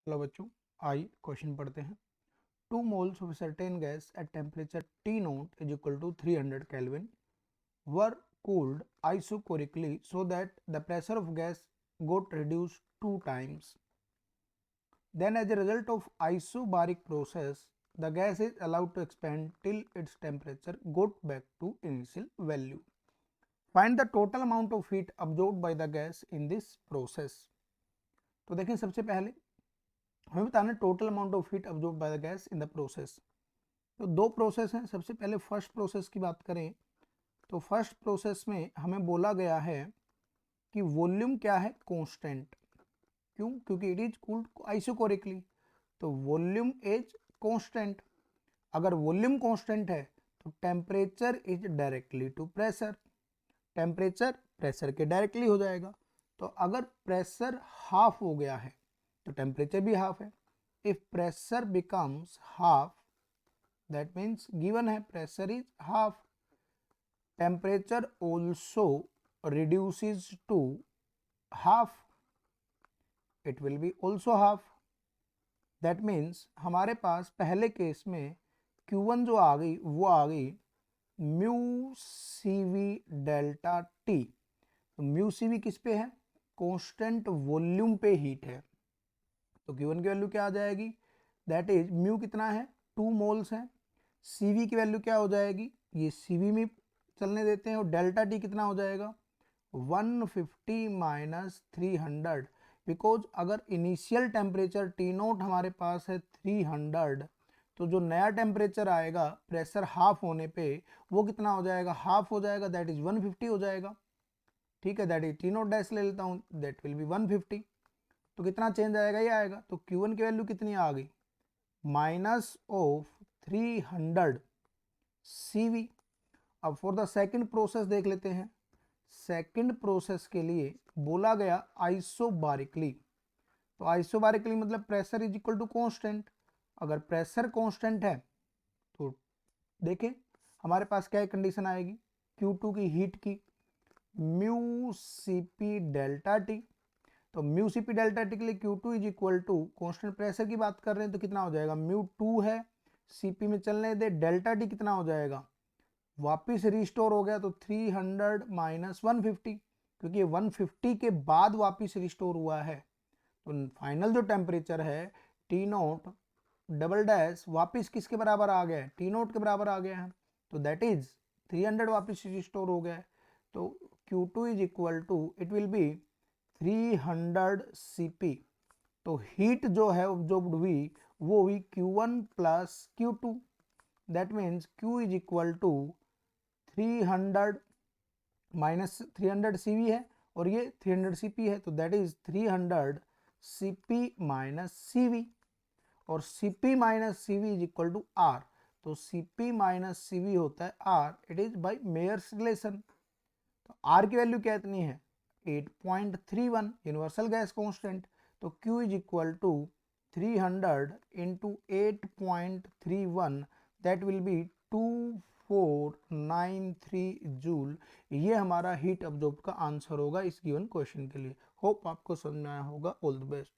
Hello बच्चों, आई question पढ़ते हैं। 2 moles of a certain gas at temperature T naught is equal to 300 Kelvin were cooled isochorically so that the pressure of gas got reduced 2 times. Then as a result of isobaric process, the gas is allowed to expand till its temperature got back to initial value. Find the total amount of heat absorbed by the gas in this process. तो देखें, सबसे पहले हमें बताना total amount of heat absorb by the gas in the process. तो दो process हैं। सबसे पहले फर्स्ट प्रोसेस की बात करें तो फर्स्ट प्रोसेस में हमें बोला गया है कि वॉल्यूम क्या है, कांस्टेंट। क्यों? क्योंकि इट इज कूल्ड आइसोकोरिकली, तो वॉल्यूम इज कांस्टेंट। अगर वॉल्यूम कांस्टेंट है तो temperature is directly to pressure, temperature pressure के डायरेक्टली हो जाएगा। तो अगर प्रेशर हाफ हो गया है तो टेम्परेचर भी हाफ है। If pressure becomes half, that means given है pressure is half, temperature also reduces to half, it will be also half. That means हमारे पास पहले केस में Q1 जो आ गई वो आ गई म्यू CV डेल्टा टी। तो म्यू CV किस पे है? कांस्टेंट वॉल्यूम पे हीट है। तो Q1 की वैल्यू क्या आ जाएगी? दैट इज म्यू कितना है, 2 मोल्स है। CV की वैल्यू क्या हो जाएगी? ये CV में चलने देते हैं। और डेल्टा टी कितना हो जाएगा? 150 माइनस 300, बिकॉज अगर इनिशियल टेम्परेचर T नोट हमारे पास है 300, तो जो नया टेम्परेचर आएगा प्रेशर हाफ होने पे वो कितना हो जाएगा? हाफ हो जाएगा, दैट इज 150 हो जाएगा। ठीक है, that is T note dash ले लेता हूँ, दैट विल बी 150। तो कितना चेंज आएगा? ये आएगा। तो Q1 की वैल्यू कितनी आ गई? Minus of 300 CV। अब फॉर द सेकंड प्रोसेस देख लेते हैं। सेकंड प्रोसेस के लिए बोला गया आइसोबारिकली। तो आइसोबारिकली मतलब pressure is equal to constant. अगर प्रेशर कांस्टेंट है तो देखें हमारे पास क्या कंडीशन आएगी Q2 की हीट की, म्यू CP डेल्टा टी। तो म्यू CP डेल्टा टी के लिए Q2 is equal to constant pressure की बात कर रहे हैं तो कितना हो जाएगा? म्यू 2 है, CP में चलने दे, डेल्टा टी कितना हो जाएगा? वापिस रिस्टोर हो गया तो 300 माइनस 150, क्योंकि 150 के बाद वापिस रिस्टोर हुआ है। तो फाइनल जो टेम्परेचर है T नोट डबल डैश वापिस किसके बराबर आ गया है? T नोट के बराबर आ गया है। तो दैट इज 300 वापिस रिस्टोर हो गया है। तो Q2 is equal to it will be 300 CP। तो हीट जो है जो हुई वो हुई Q1 plus Q2। That means Q is equal to 300 minus 300 CV है और ये 300 CP है, तो that is 300 CP minus CV। और CP minus CV is equal to R। तो CP माइनस CV होता है R, it is by Mayer's relation. तो R की वैल्यू क्या इतनी है? 8.31, यूनिवर्सल गैस कांस्टेंट। तो Q is equal to 300 into 8.31, that will be 2493 joule. ये हमारा हीट अब्जॉर्ब का आंसर होगा इस गिवन क्वेश्चन के लिए। होप आपको समझ में आया होगा। All the best.